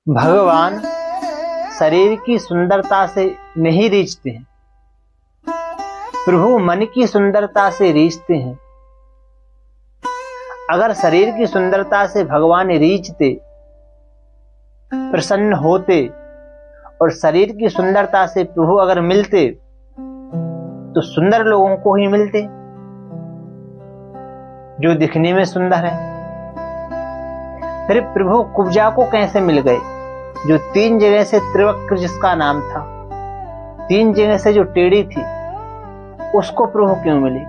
भगवान शरीर की सुंदरता से नहीं रीझते हैं, प्रभु मन की सुंदरता से रीझते हैं। अगर शरीर की सुंदरता से भगवान रीझते, प्रसन्न होते और शरीर की सुंदरता से प्रभु अगर मिलते तो सुंदर लोगों को ही मिलते, जो दिखने में सुंदर है। फिर प्रभु कुब्जा को कैसे मिल गए, जो 3 जगह से त्रिवक्र जिसका नाम था, 3 जगह से जो टेढ़ी थी, उसको प्रभु क्यों मिली?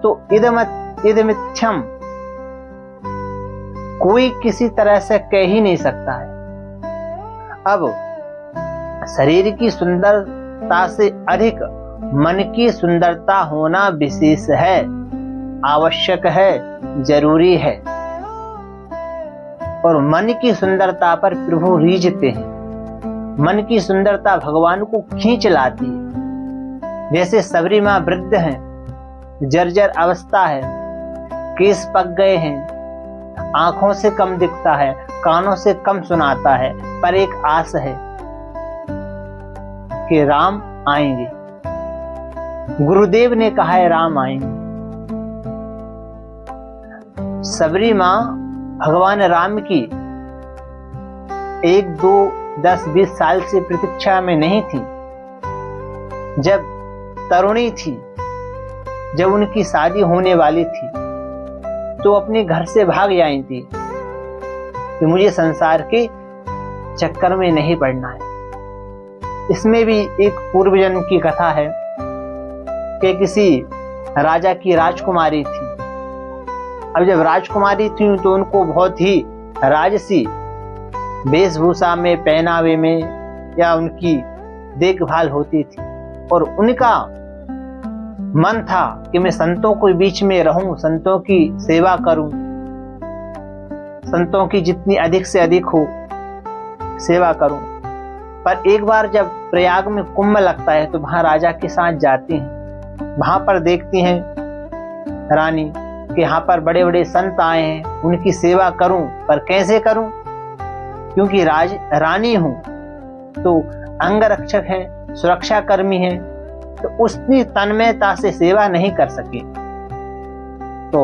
तो इदमिथ्यम कोई किसी तरह से कह ही नहीं सकता है। अब शरीर की सुंदरता से अधिक मन की सुंदरता होना विशेष है, आवश्यक है, जरूरी है। और मन की सुंदरता पर प्रभु रीझते हैं। मन की सुंदरता भगवान को खींच लाती है। जैसे सबरी मां वृद्ध हैं, जर्जर अवस्था है, केस पक गए हैं, आंखों से कम दिखता है, कानों से कम सुनाता है, पर एक आस है कि राम आएंगे। गुरुदेव ने कहा है राम आएंगे। सबरी मां भगवान राम की 1, 2, 10, 20 साल से प्रतीक्षा में नहीं थी। जब तरुणी थी, जब उनकी शादी होने वाली थी, तो अपने घर से भाग आई थी कि मुझे संसार के चक्कर में नहीं पड़ना है। इसमें भी एक पूर्व जन्म की कथा है कि किसी राजा की राजकुमारी थी। अब जब राजकुमारी थी तो उनको बहुत ही राजसी वेशभूषा में, पहनावे में या उनकी देखभाल होती थी, और उनका मन था कि मैं संतों के बीच में रहूं, संतों की सेवा करूं, संतों की जितनी अधिक से अधिक हो सेवा करूं। पर एक बार जब प्रयाग में कुंभ लगता है तो वहां राजा के साथ जाती हैं। वहां पर देखती हैं रानी कि यहाँ पर बड़े बड़े संत आए हैं, उनकी सेवा करूं, पर कैसे करूं? क्योंकि रानी हूं तो अंगरक्षक है, सुरक्षा कर्मी है, तो उसकी तन्मयता से सेवा नहीं कर सकी। तो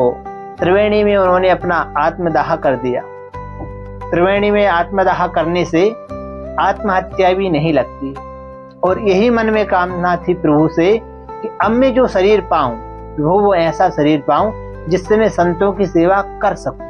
त्रिवेणी में उन्होंने अपना आत्मदाह कर दिया। त्रिवेणी में आत्मदाह करने से आत्महत्या भी नहीं लगती। और यही मन में कामना थी प्रभु से कि अब मैं जो शरीर पाऊं, वो ऐसा शरीर पाऊं जिससे मैं संतों की सेवा कर सकूं।